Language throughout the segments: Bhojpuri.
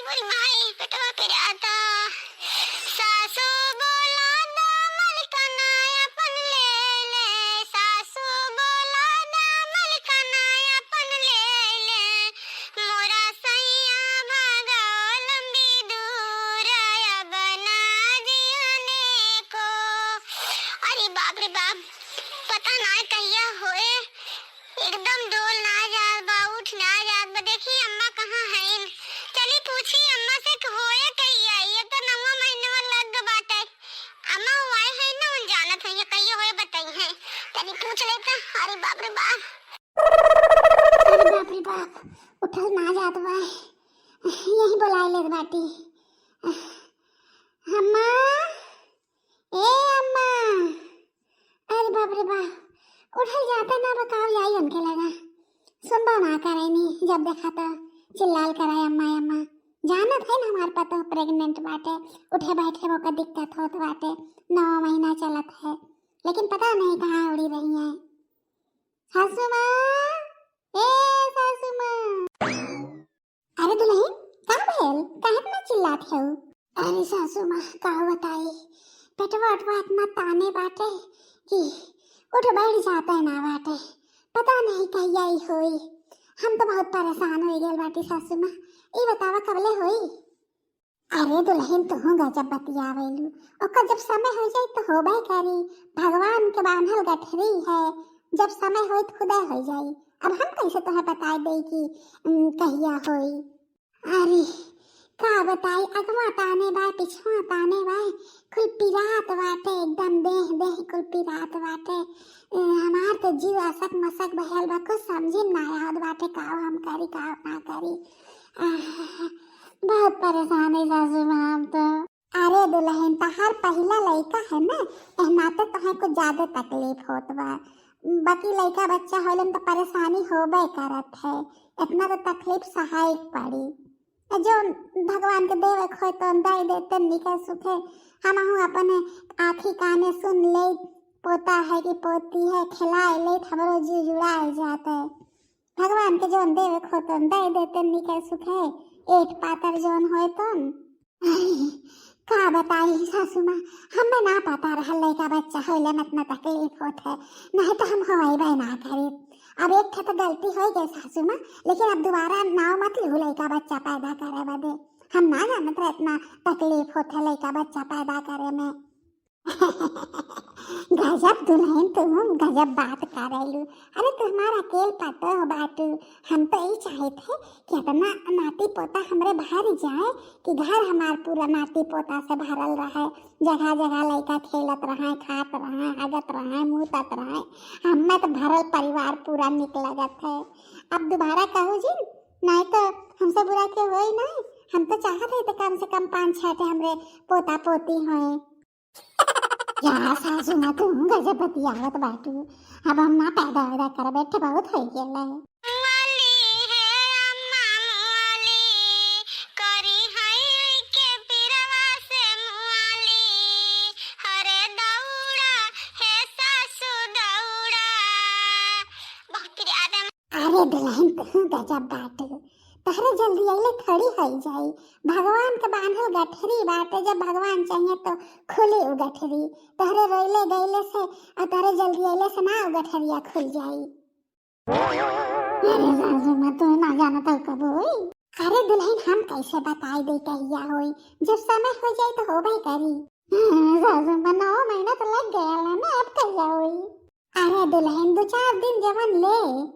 मोरी माई पेटवा पिराता। सासू बोला दामल कनाया पन ले ले, सासू बोला दामल कनाया पन ले ले, मोरा सैया भागा लंबी दूर अब ना जियने को। अरे बाप रे बाप, पता ना कहिया होए, एकदम डोल ना जात बा, उठ ना जात बा। देखी अम्मा कहाँ है? चली पूछी अम्मा से कि होए कहिया, ये तो 9वां महीना लग बाटे। अम्मा हुआए है ना, उन जानत है ये कहिया होए बताई है, तनी पूछ लेता। अरे बाप रे बाप, अरे बाप रे बाप, उठल ना जात बा, यही बुलाए ले बाटी। अम्मा, ए अम्मा, अरे बाप रे बाप, उठल जाता ना, बताओ यही उनके लगा सुनबो ना करे नी, जब देखा तो चिल्लाल कराए अम्मा अम्मा। जानत है ना हमार पतो प्रेग्नेंट बाटे, उठे बैठे वो का दिक्कत होत बाटे, 9 महीना चलत है, लेकिन पता नहीं कहाँ उड़ी रही है। सासू माँ, ए सासू माँ। अरे दुल्हन का भेल, काहे इतना चिल्लात हो? अरे सासू माँ का बताई, पेटवा उठवा इतना ताने बाटे कि उठ बैठ जाता है ना बाटे, पता नहीं कहिया ही होई। हम तो बहुत परेशान हो गए बाटी सासू माँ, ये बतावा कबले होई? अरे दुल्हन तू गजब बतियावेलू, ओकर जब समय हो जाए तो होबे करी, भगवान के बांधल गठरी है, जब समय होई तो खुदा हो जाई। अब हम कैसे तुम्हें बता दे कि कहिया होई? अरे का बताई, अगवा ताने बाय पिछवा ताने बाय, कुल पिरात बाटे, एकदम देह देह कुल पिरात बाटे। हमार तो जीव असक मसक बहल बा, कुछ समझे ना आवत बाटे का हम करी का ना करी। बहुत परेशान है सासू माँ हम तो। अरे दुल्हन तहार पहला लड़का है ना, एहना तो तुम्हें कुछ ज्यादा तकलीफ होत बा, बाकी लड़का बच्चा होलन तो परेशानी होबे करत है, इतना तो तकलीफ सहाय पड़ी। जो भगवान के देवे खोय तो दई देते निकल सुखे। हम अपने आँखी काने सुन ले, पोता है कि पोती है, खिलाए ले हमरो जी जुड़ाए जाता है। भगवान के जोन देवे खो तो दई देते निकल सुखे, एक पातर जोन होए तो। का बताई सासू माँ, हमें ना पता रहा लड़का बच्चा होले में इतना तकलीफ होत है, नहीं तो हम होइबे ना करी। अब एक तो गलती हो गई सासू माँ, लेकिन अब दोबारा नाव मत लू लड़का बच्चा पैदा करे बदे, हम ना जानत रहे इतना तकलीफ होत है लड़का बच्चा पैदा करे में। गजब दुल्हन तुम गजब बात करेलू। अरे तुम्हारा अकेल पतो हो बाटू, हम तो यही चाहे थे कि अपना नाती पोता हमरे भर जाए, कि घर हमार पूरा नाती पोता से भरल रहे, जगह जगह लड़का खेलत रहे, खात रहे, हगत रहे, मुँहत रहे, हमें तो भरल परिवार पूरा निक लगत है। अब दोबारा कहूँ जी, नहीं तो हमसे बुरा क्यों हो नहीं, हम तो चाहते थे कम से कम 5-6 हमरे पोता पोती होए। यार सासू माँ तुम गजब बतियावत बाटू, अब हम ना पैदा वैदा कर बैठे बहुत हो गया है। अरे दुल्हन तू गजब बाटू, तहरे जल्दी आइले खड़ी हो जाई, भगवान के बांधल गठरी बाटे, जब भगवान चाहिए तो खुली उ गठरी, तहरे रोइले गईले से और तहरे जल्दी आइले से ना उ गठरिया खुल जाई। अरे सासू माँ तू ना जाना तो कब होई? अरे दुल्हन हम कैसे बताई दे कहिया होई, जब समय हो जाए तो होबे करी। सासू माँ 9 महीना तो लग गया ना, अब कहिया होई? अरे दुल्हन 2-4 दिन जवन ले।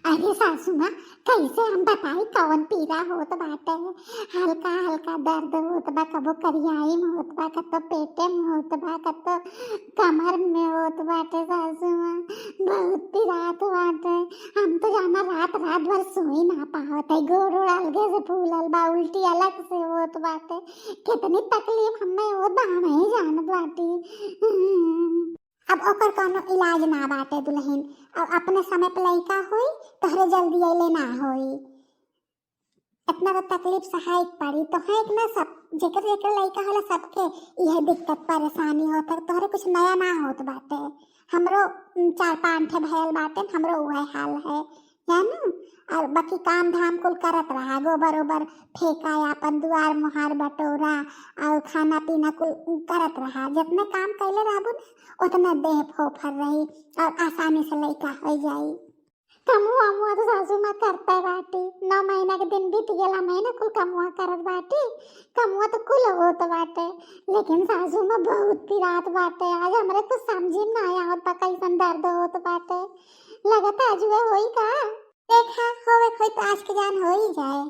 अरे सासू माँ कैसे हम बताई कौन पीड़ा होत बाटे, हल्का हल्का दर्द होत बा, कबो करियाई में होत बा, कतो पेटे में होत बा, कतो कमर में होत बाटे। सासू माँ बहुत पीड़ात बाटे, हम तो जाना रात रात भर सोई ना पावत है, गोड़ अलगे से फूलल बा, उल्टी अलग से होत बाटे, कितनी तकलीफ हमें होत बा हम ही जानत बाटी। अब ओकर कोनो इलाज ना बाटे दुल्हन, अब अपने समय पे लड़का होई तोहरे जल्दी अइले ना होई, इतना तो तकलीफ सहाय पड़ी तो है ना। सब जेकर जेकर लड़का होला सबके यह दिक्कत परेशानी होता, तोहरे कुछ नया ना होत बाटे, हमरो 4-5 भैल बाटे, हमरो वह हाल है, जानू। और बाकी काम धाम कुल करत रहा, गोबर ओबर फेंका, अपन दुआर मुहार बटोरा और खाना पीना कुल करत रहा। जितने काम कैले रहबू ना उतना देह फोफर रही और आसानी से लइका हो जाई। कमुआ मुआ तो सासू माँ करता बाटी, 9 महीना के दिन बीत गेला, महीना कुल कमुआ करत बाटी। कमुआ तो कुल होत बाटे, लेकिन सासू माँ बहुत पिरात बाटे। आज हमरे कुछ समझी ना आया होता कैसन दर्द होत बाटे। लगता आज वे होई का, देखा होवे कोई तो आज के जान हो ही जाए।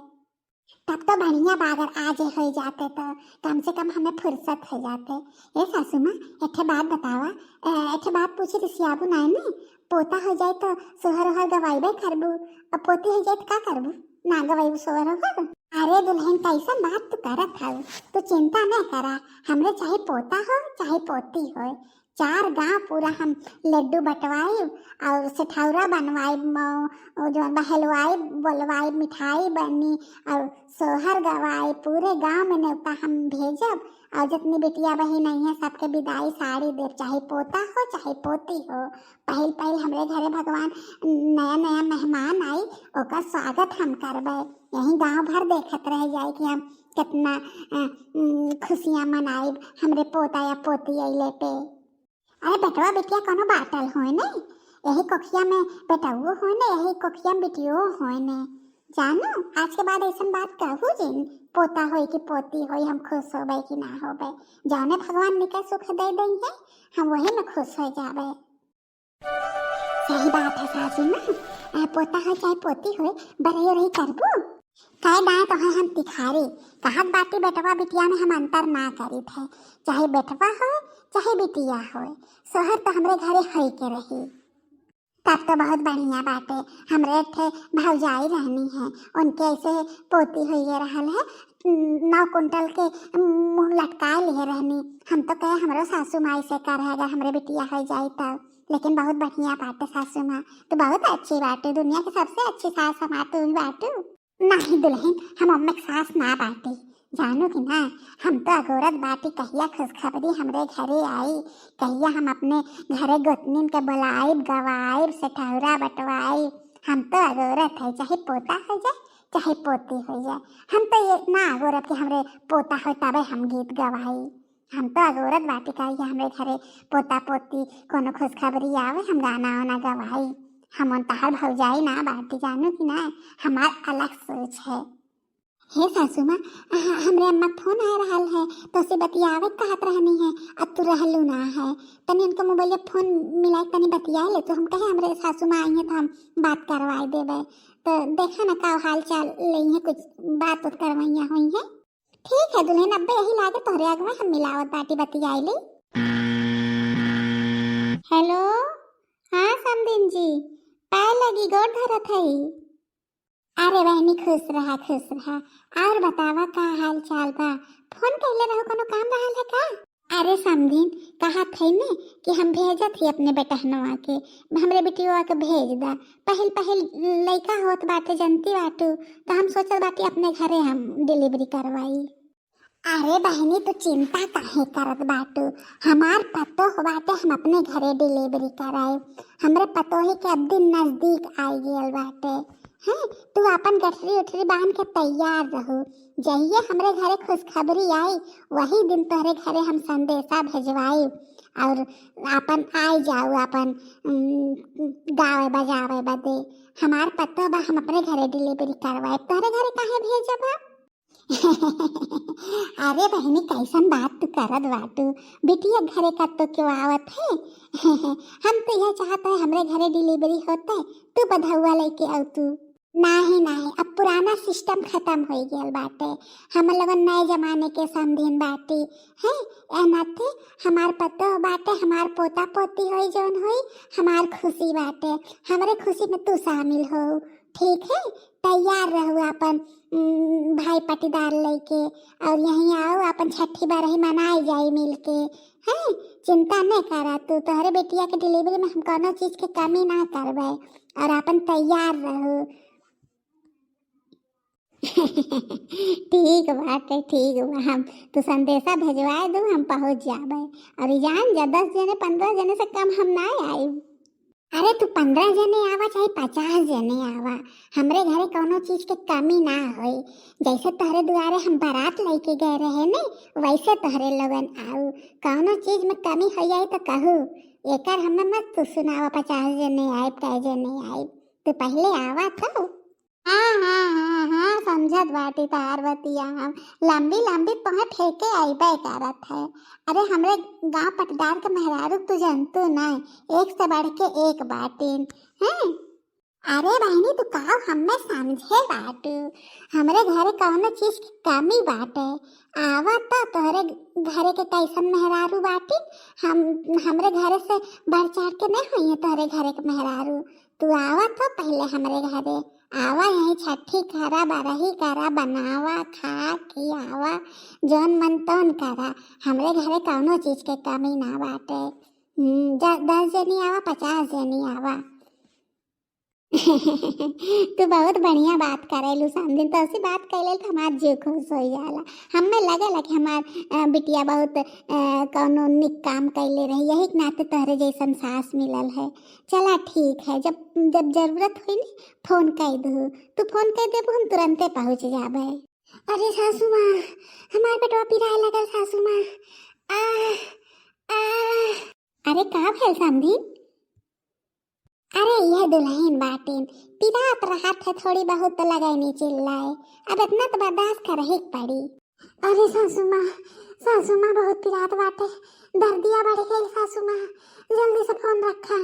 तब तो बढ़िया बा, अगर आज हो जाते तो कम से कम हमें फुर्सत हो जाते। ए सासू माँ एक बात बतावा, एक बात पूछी तो सियाबू नहीं ने, पोता हो जाए तो सोहर ओहर गवाइबे करबू, और पोती हो जाए तो का करबू, ना गवाइबू सोहर ओहर? अरे दुल्हन कैसन बात तू करत हऊ, तू चिंता न करा। हमरे चाहे पोता हो चाहे पोती हो, 4 गांव पूरा हम लड्डू बटवाए और सिठौरा बनवाए, जो हलवाई बोलवाए, मिठाई बनी और सोहर गवाए, पूरे गांव में न्योता हम भेजब। और जितनी बेटिया बहन आई है सबके विदाई साड़ी दे, चाहे पोता हो चाहे पोती हो। पहल पहल हमरे घरे भगवान नया नया मेहमान आई, ओकर स्वागत हम करबे। यही गांव भर देखत रह जाए कि हम कितना खुशियाँ मनाए हमरे पोता या पोती अइले पे। अरे बेटवा बेटिया कोनो बाटल होए नहीं, यही कोखिया में बेटवो होए ने, यही कोखिया में बेटियो होए ने। जानू आज के बाद ऐसा बात कहू जिन, पोता होई कि पोती होई हम खुश होबे कि ना होबे, जौने भगवान निके सुख दे देई है हम वही में खुश हो जाबे। सही बात है सासू माँ, पोता हो चाहे पोती हो बरई रही करबू। कह दाए तो है हम तिखारी, कहत बाटी बेटवा बिटिया में हम अंतर ना करी थे, चाहे बेटवा हो चाहे बिटिया हो, सोहर तो हमरे घरे होई के रही। तब तो बहुत बढ़िया बाटे, हमरे थे भौजाई रहनी है, उनके ऐसे पोती हुई रहल है, 9 कुंटल के मुँह लटकाए लिए रहनी। हम तो कहे हमरो सासू माई से कर है अगर हमरे बिटिया हो जाए तब। लेकिन बहुत बढ़िया बाटे सासू माँ, तो बहुत अच्छी बाटे, दुनिया की सबसे अच्छी सास हमार तू ही बाटू। नहीं दुल्हन, हम अम्मा के सास ना बाटी, जानू कि ना, हम तो अगोरत बाटी। कहिया खुशखबरी हमरे घरे आई, कहिया हम अपने घरे गोतनीन के बुलाइब, गवाइब, सिठौरा बटवाइब। हम तो अगोरत है, चाहे पोता हो जाए चाहे पोती हो जाए। हम तो ये ना अगोरत कि हमरे पोता हो तबे हम गीत गवाई। हम तो अगोरत बाटी, कहिया हमरे घरे पोता पोती कोनो खुशखबरी आवे हम गाना वाना गवाई। हम तहार भौजाई ना बाटी, जानू कि ना, हमार अलग सोच है। हे सासू माँ, हमरे अम्मा फोन आ रहा है तो से बतियावे कहत रहनी है, अब तू रहलू ना है, तनी उनका मोबाइल फोन मिला तनी बतिया ले। तो हम कहे हमरे सासू माँ आई है तो हम बात करवाए देवे, तो देखा ना का हाल चाल लई है, कुछ बात उत करवाइया हुई है। ठीक है दुल्हन, अब्बे यही लागे तोहरे आगे में हम मिलावत बाटी बतियाई ले। हेलो, हाँ समदिन जी, पाए लगी गोड़ धरत है। अरे बहनी खुश रहा और बतावा का हाल चाल बा, फोन कैले रहो, कोनो काम रहल है का? अरे समधिन कहा थे ने कि हम भेजत ही अपने बेटहनवा के, हमरे बेटियों के भेज दा। पहल पहल लइका होत बाटे जनती बाटू, तो हम सोचत बाटी अपने घरे हम डिलीवरी करवाई। अरे बहनी तू चिंता काहे करत बाटू, हमार पतो हो बाटे हम अपने घरे डिलीवरी कराए। हमरे पतो ही के अब दिन नजदीक आई गेल बाटे। हाँ, तू अपन गठरी उठरी बांध के तैयार रहो, जहिए हमरे घरे खुशखबरी आई वही दिन तोहरे घरे हम संदेशा भेजवाई और अपन आए जाओ अपन गावे बजावे बदे। हमार पतो बा हम अपने घरे डिलीवरी करवाए, तोहरे घरे काहे भेजब? अरे बहनी कैसन बात तू करत बाटू, बिटिया घरे का तो क्यों आवत है? हम तो यह चाहते हैं हमरे घरे डिलीवरी होते, तू बधौआ लेके आऊ तू। नहीं नहीं, अब पुराना सिस्टम खत्म हो गया बाटे, हम लोग नए जमाने के समधिन बाटी है। एनाथे हमार पतो बाटे, हमार पोता पोती होई जौन होई हमार खुशी बाटे, हमरे खुशी में तू शामिल हो, ठीक है? तैयार रहो अपन भाई पटीदार लेके और यहीं आओ, अपन छठी बार ही मनाई जाए मिलके, है? चिंता नहीं करा तू, तोहरे बेटिया के डिलीवरी में हम कोनो चीज के कमी ना करबे और अपन तैयार रहो। ठीक बाटे, ठीक बा, हम तू संदेशा भेजवाए दो, हम पहुँच जाबे। और जान जा 10 जने 15 जने से कम हम ना आए। अरे तू 15 जने आवा चाहे 50 जने आवा, हमरे घरे कोनो चीज के कमी ना होई। जैसे तोहरे दुआरे हम बारात लेके गए रहे ने, वैसे तोहरे लगन आऊ। कोनो चीज में कमी हो जाए तो कहू, एकर हमें मत तू सुनावा 50 जने आए 50 जने आए, तू पहले आवा तो। हाँ हाँ हाँ हाँ, समझत बाटी तार बतिया हम लंबी लंबी पहुँच फेंके आईबे करत है। अरे हमरे गांव पटदार के मेहरारू तू जानतू ना, एक से बढ़ के एक बाटीन हैं। अरे बहनी तू का हमें समझे बाटू, हमरे घरे कौनो चीज की कमी बाटे, आवा तो तोहरे घरे के कैसन मेहरारू बाटी, हम हमरे घरे से बढ़ चढ़ के नहीं हुई है तोहरे घरे के मेहरारू। तू आवा तो पहले हमरे घरे आवा, यही छठी करा बरही करा बनावा खा के आवा, जौन मन तौन करा। हमरे घरे कौनो चीज के कमी ना बाटे। 10 जनी आवा 50 जनी आवा। तू बहुत बढ़िया बात करेलू समझिन, तो ऐसी बात कैले तो हमार जीव खुश हो जाला। हमें लगेला कि हमार बिटिया बहुत कौनो निक काम कैले रही, यही के नाते तोहरे जैसन सास मिलल है। चला ठीक है, जब जब जरूरत हुई ना फोन कर दू, तू फोन कर देबू हम तुरंते पहुँच जाबे। अरे सासू माँ, हमार पेटवा पिराए लगल सासू माँ। अरे का भेल समझिन? अरे यह दुल्हन बाटीन पिरात राहत है, थोड़ी बहुत तो लगाई नहीं चिल्लाए, अब इतना तो बर्दाश्त कर ही पड़ी। अरे सासू माँ बहुत पिरात बाटे, दर्दिया बढ़ गई सासू माँ, जल्दी से फोन रखा।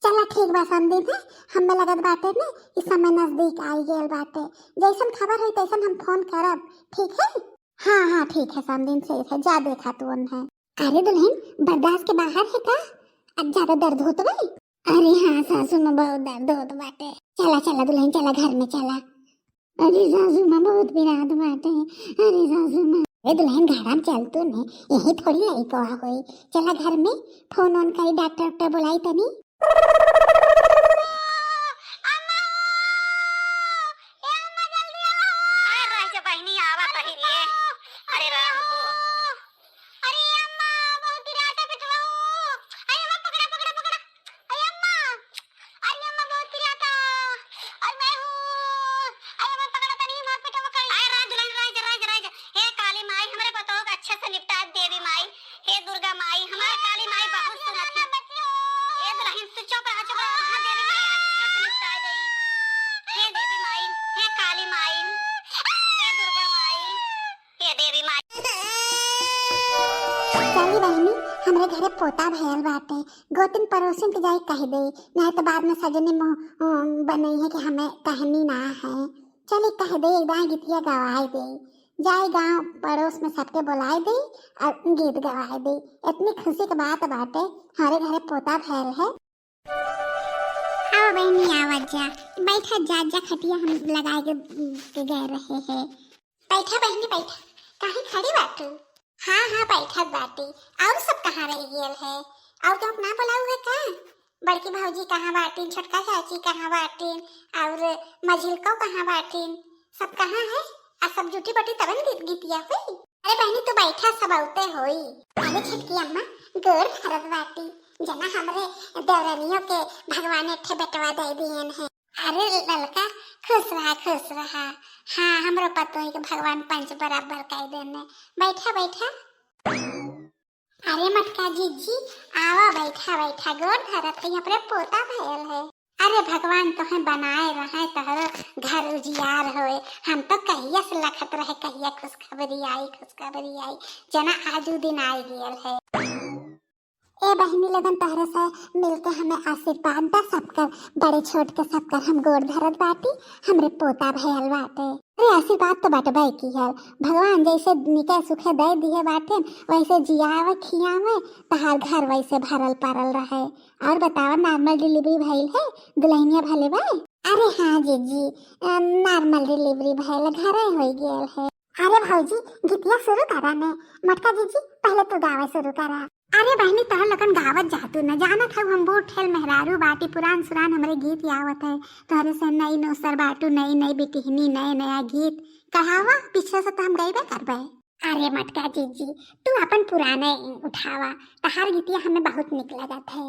चला ठीक बा समझी है, हमें लगत बाटे ने इस समय नजदीक आई गेल बाटे, जैसन खबर हुई तैसन हम फोन करब, ठीक है? हाँ हाँ ठीक है समझी, ठीक है, जा देखा तू है। अरे दुल्हन बर्दाश्त के बाहर है का? अब ज्यादा दर्द हो तो भाई? अरे हाँ सासू माँ बहुत दर्द होत बाटे। चला चला दुल्हन चला घर में चला। अरे सासू माँ बहुत पिरात बाटे, अरे सासू माँ। अरे दुल्हन घर में चल तू ने, यही थोड़ी लड़का हुई, चला घर में फोन ऑन करी, डॉक्टर बुलाई तनी। चली बहनी, हमरे घरे पोता भयल बाटे, गोतिन पड़ोसिन के जाई कह दे, नहीं तो बाद में सजने मुँह बनई है कि हमें कहनी ना है। चली कह दे, दाई गीतिया गवाए दे, जाए गांव पड़ोस में सबके बुलाए दे और गीत गवाए दे। इतनी खुशी की बात बाटे, हमारे घरे पोता भयल है। आओ बहनी आवाज जा, बैठा जा खटिया हम लगाए के गए रहे हैं। बैठा बहनी बैठा, कहीं खड़ी बाटू? हाँ हाँ बैठक बाटी। और सब कहाँ रह गेल है? और तो अपना बुलाऊ है का? बड़की भौजी कहाँ बाटीन, छोटका चाची कहाँ बाटीन, और मझिलको कहाँ बाटीन, सब कहाँ है? आ सब जुटी बटी तबन गीतिया हुई। अरे बहनी तू बैठा, सब औते होई। अरे छटकी अम्मा गोर भरत बाटी, जना हमरे देवरानियों के भगवान एक बेटवा दे दियन है। अरे ललका खुश रहा। हाँ हमरो पतो है कि भगवान पंच बराबर कह देने। बैठा बैठा। अरे मटका जीजी आवा, बैठा गोर धरत है, अपने पोता भयल है। अरे भगवान तुम्हें बनाए रहे, तोहरो घर उजियार होए। हम तो कहिया से लखत रहे, कहिया खुशखबरी आई, जना आजू दिन आई गेल है। ए बहनी लगन तहरे से मिलके हमें आशीर्वाद दा सबकर, बड़े छोट के सबकर हम गोड़ धरत बाटी, हमरे पोता भयल बाटे। अरे आशीर्वाद तो बटबे की है, भगवान जैसे निके सुखे दे दिए बाटे, वैसे जियावे खियावे, तहार घर वैसे भरल परल रहे। और बतावा नॉर्मल डिलीवरी भइल है, दुल्हनिया भले बा? अरे हाँ जीजी नॉर्मल डिलीवरी भइल, घरे हो गेल है। अरे भौजी गीतिया शुरू करा ने, मटका जीजी पहले तू गावे शुरू करा। अरे बहनी तोहर लगन गावत जातू न, जाना था हम बूढ़ ठेल मेहरारू बाटी, पुरान सुरान हमरे गीत आवत है, तोहरे से नई नौसर बाटू, नई बिटिहनी, नया गीत कहावा, पीछे से तो हम गईबे करबे। अरे मटका जीजी तू अपन पुराने उठावा, तहार गीतिया हमें बहुत निक लगत है।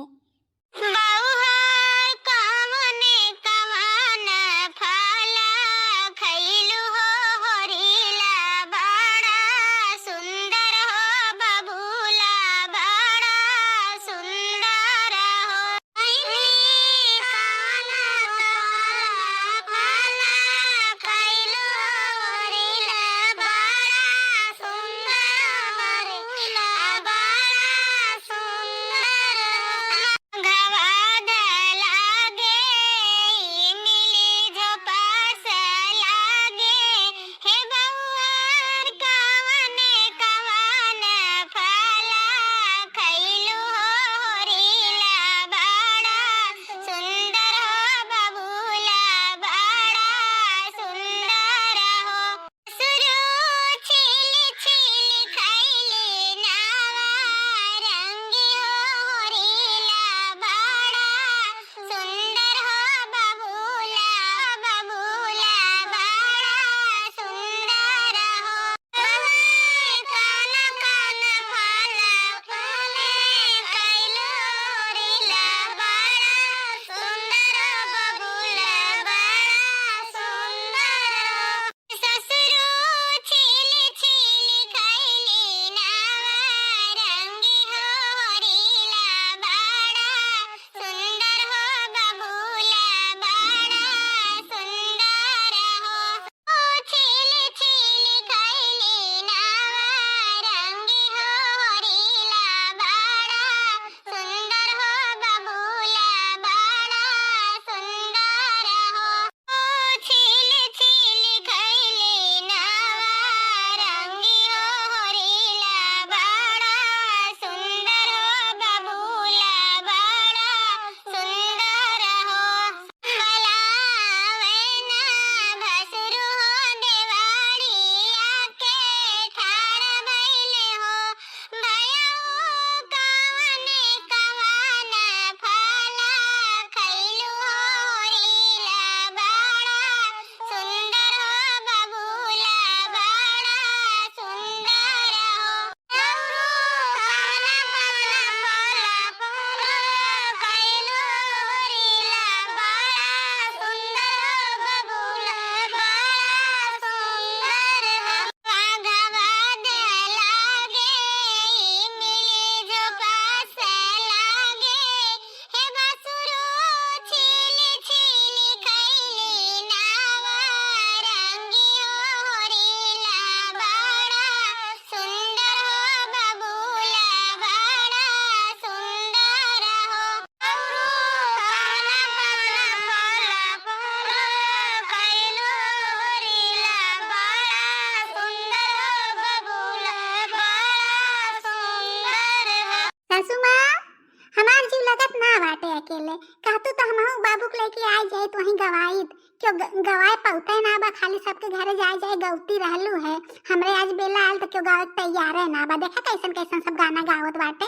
पौता ना बा, खाली सबके घरे जाए जाए गौती रहलू है। हमरे आज बेला आल तो क्यों गावे के तैयार है ना बा। देखा कैसन कैसन सब गाना गावत बाटे।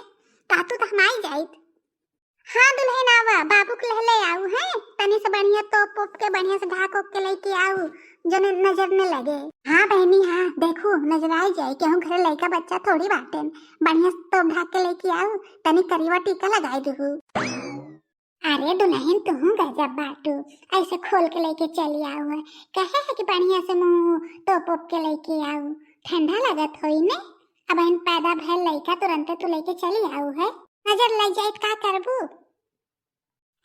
कहतू तो हम आई जाइत। हाँ दुल्हन आवा, बाबू के ले आऊ है, तनी से बढ़िया तोप पोप के बढ़िया से ढाक ओप के लेके आऊ, जो नजर न लगे। हाँ बहनी हाँ, देखो नजर आ जाए कि हम घरे लड़का बच्चा थोड़ी बाटे। बढ़िया से तोप ढाक के लेके आऊ, तनी करीवा टीका लगाई दू। अरे दुल्हन तू गजब बाटू, ऐसे खोल के लेके चली आऊ है। कहे है कि बढ़िया से मुंह तोप ओप के लेके आऊ, ठंडा लगत होई ने। अब इन पैदा भइल लड़का तुरंत तू लेके चली आऊ है। नजर लग जाए का करबू?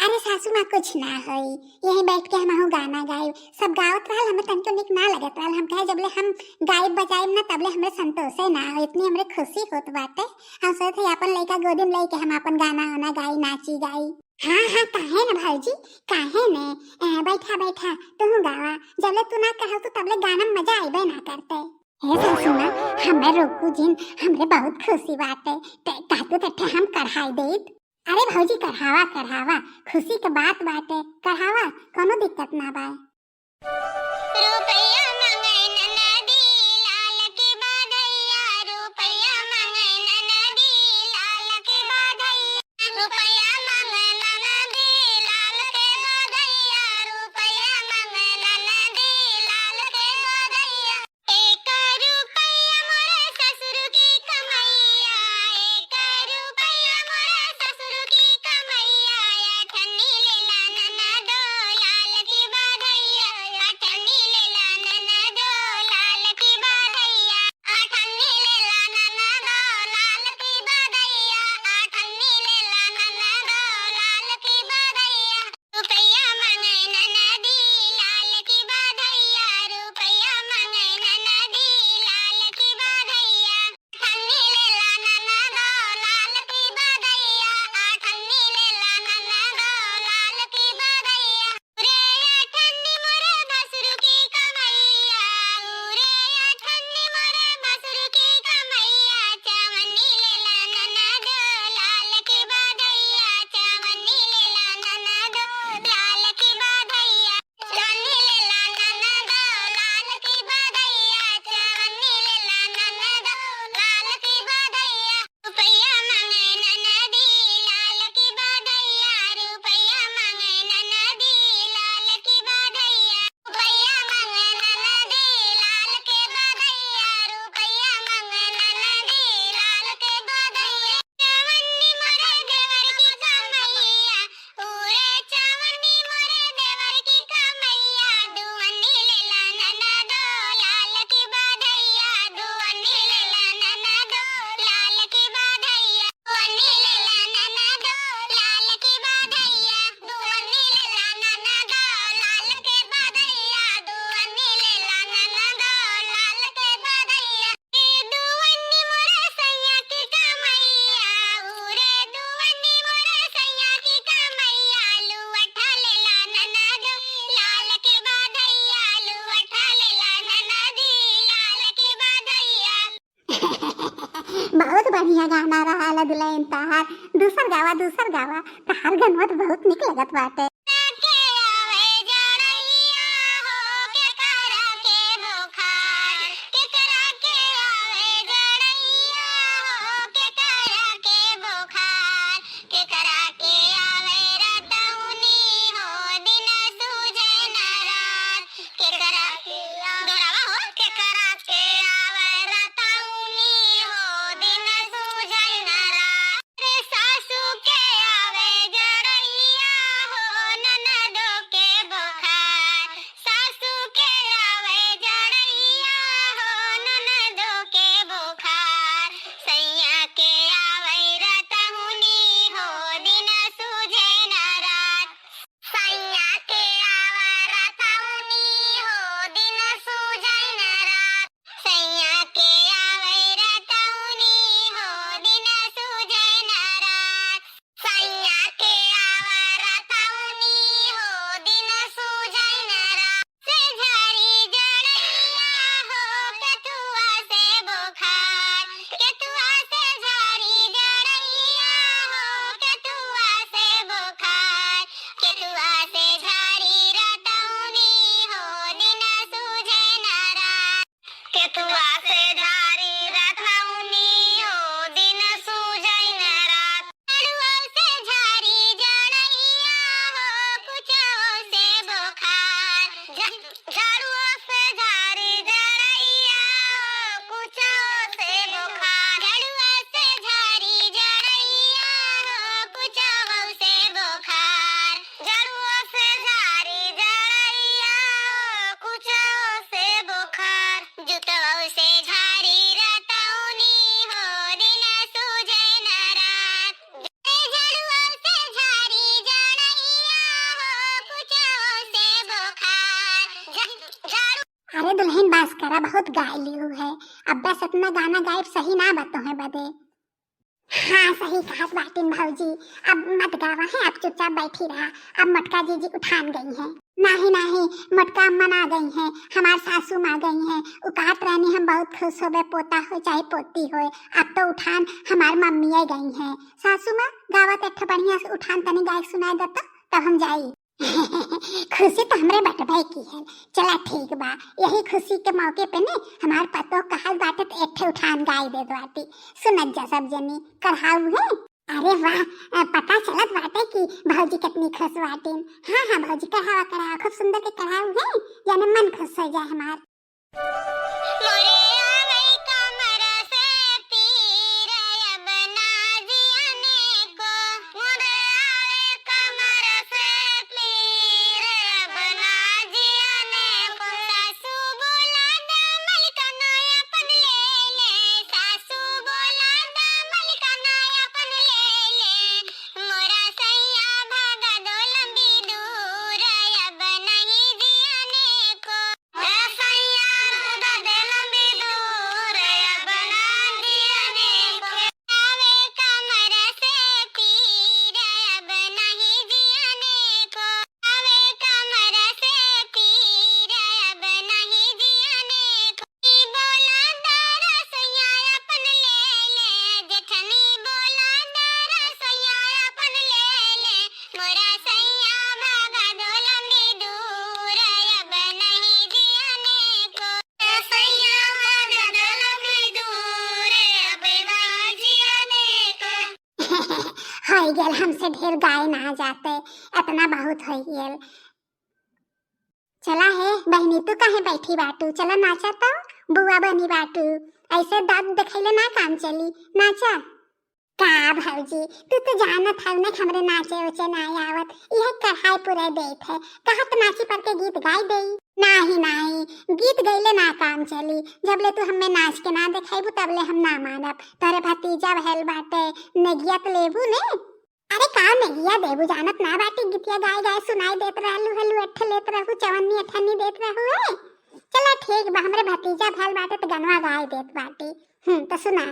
अरे सासू माँ कुछ ना होई, यहीं बैठ के हम गाना गाए। सब गावत रहल, हमें तनको निक ना लगत रहल। हम कहे जबले हम गायब बजाइब ना तबले हमें संतोषे ना हो, इतनी हमरे खुशी होत बाटे। हम सोचत हई अपन लइका गोदी में लेके हम अपन गाना वाना गाई, नाची गाई। हाँ हाँ काहे न भाऊजी, काहे ने। बैठा बैठा तू गावा, जबले तू ना कहल तो तबले गाना में मजा आइबे ना करते। हे सासू माँ, हमें रोकू जिन, हमरे बहुत खुशी बाटे। कहतू तट्ठे हम कढ़ाई देत। अरे भौजी कढ़ावा कढ़ावा, खुशी के बात बाटे, कढ़ावा कोनो दिक्कत ना बा। रुपया मंगै ननदी लाल के बाधैया, रुपया मंगै ननदी लाल के बाधैया, रुपया मंगै ननदी लाल के बाधैया, रुपया मंगै ननदी लाल के बाधैया। एक रुपया मोरे ससुर की कमैया, एक रुपया मोरे ससुर की कमैया, अठन्नी लेला ननदो लाल की बाधैया, अठन्नी लेला ननदो लाल की बाधैया, अठन्नी लेला ननदो लाल की बाधैया, अठन्नी लेला ननदो लाल की बाधैया। रुपया मंगै ननदी लाल की बाधैया, रुपया मंगै ननदी लाल की बाधैया, अठन्नी लेला ननदो लाल की बाधैया, अठन्नी लेला ननदो लाल की बाधैया। रे अठन्नी मोरे भसुर की कमैया, रे अठन्नी मोरे भसुर की कमैया, चवन्नी लेला ननदो लाल की बाधैया, चवन्नी लेला ननदो लाल की बाधैया, चवन्नी लेला ननदो लाल की बाधैया, चवन्नी लेला ननदो लाल की बाधैया। रुपया मंगै ननदी लाल की बाधैया, रुपया मंगै ननदी लाल की बाधैया, रुपया मंगै ननदी लाल के बाधैया, रुपया मंगै ननदी लाल के बाधैया। चवन्नी मोरे देवर की कमैया, पूरे चवन्नी मोरे देवर की कमैया, दुवन्नी लेला ननदो लाल की बाधैया, दुवन्नी लेला ननदो लाल की बाधैया, दुवन्नी लेला ननदो लाल की बाधैया, दुवन्नी लेला ननदो लाल के बाधैया, दुवन्नी लेला ननदो लाल के बाधैया। दुवन्नी मोरे सैया की कमैया, उरे दुवन्नी मोरे सैया की कमैया, लुअठा लेला ननदो लाल के बाधैया, लुअठा लेला ननदी लाल के बाधैया। बहुत बढ़िया गाना रहा दुल्हन तहार। दूसर गावा तहार गनवा तो बहुत निक लगत बाटे। के आवे जड़ैया हो के करा के बुखार, के करा के आवे जड़ैया हो के करा के बुखार, के करा के आवे रतौनी हो दिन सूझे न रात, के करा के दोरावा हो के करा के आवे रतौनी हो दिन सूझे न रात। रे सासू के आवे जड़ैया हो जुटुआ से झारी रखौनी हो दिन सूझैन रात जुटुआ से झारी जड़ैया हो कुछो से बुखार झाड़ुआ से झारी जड़ैया हो कुछो से बुखार झाड़ुआ से झारी जड़ैया हो कुछो से बुखार झाड़ुआ से झारी जड़ैया हो कुछो से बुखार जुटवा से झारी रतौनी हो दिन सूझैन रात झाड़ुआ से झारी जड़ैया हो कुछो से बुखार झाड़ू अरे दुल्हन बास करा बहुत गा लियो है अब बस इतना गाना गायब सही ना बातों है बदे हाँ सही कहा बाटिन भौजी अब मत गावा है अब चुपचाप बैठी रहा अब मटका जीजी उठान गई है नाही नाही मटका अम्मा आ गई है हमार सासू माँ गई है उ कहत रहनी हम बहुत खुश होबे पोता हो चाहे पोती हो अब तो उठान हमार मम्मी गई है सासू माँ गावत एक बढ़िया से उठान तनी गायक सुनाई देता तब हम जाई खुशी तो हमरे बटभाई की है चला ठीक बा यही खुशी के मौके पे ने हमार पतो कहल बाटे तो एक उठान गाय दे बाटी सुनत जा सब जनी करहाऊ है अरे वाह पता चलत बाटे कि भौजी कितनी खुश बाटिन हाँ हाँ भौजी करहावा खूब सुंदर के करहाऊ है यानी मन खुश हो जाए हमार हो गेल हमसे ढेर गाय ना जाते इतना बहुत हो गेल चला है बहनी तू कहे बैठी बाटू चला नाचा तो बुआ बनी बाटू ऐसे दांत दिखैले ना काम चली नाचा का भौजी तू तो जानत है ना हमरे नाचे उचे ना आवत यह कढ़ाई पूरा देत है कहत नाची पर के गीत गाई देई नाही नाही गीत गईले ना काम चली जबले तू हमें नाच के ना दिखाईबू तबले हम ना मानब तोरे भतीजा भैल बाटे नेगिया तो लेबू ने अरे का नेगिया देबू जानत ना बाटी गीतिया गाय गाय सुनाई देत रहलू हलू अट्ठे लेत रहू चवन्नी अठन्नी देत रहू है चला ठीक बा हमरे भतीजा भैल बाटे तो गनवा गाय देत बाटी तो सुना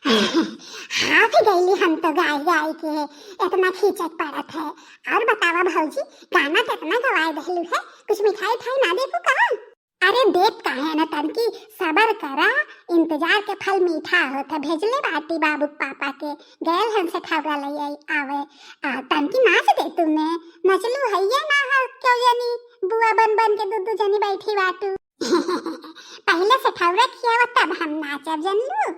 हाथ गईली हम तो गाय गाय के इतना खींचत पड़त है। और बतावा भौजी गाना कितना गवाए दहलू है, कुछ मिठाई ठाई ना देखू का? अरे देख काहे न तनकी सबर करा, इंतजार के फल मीठा होता। भेजले बाटी बाबू पापा के, गैल हन से ठवरा ले आई आवे। तनकी नाच दे तूने, नचलू हैया ना हा क्यों जनी बुआ बन बन के दू जनी बैठी बाटू। पहले से ठवरा किया तब हम नाचब जनलू।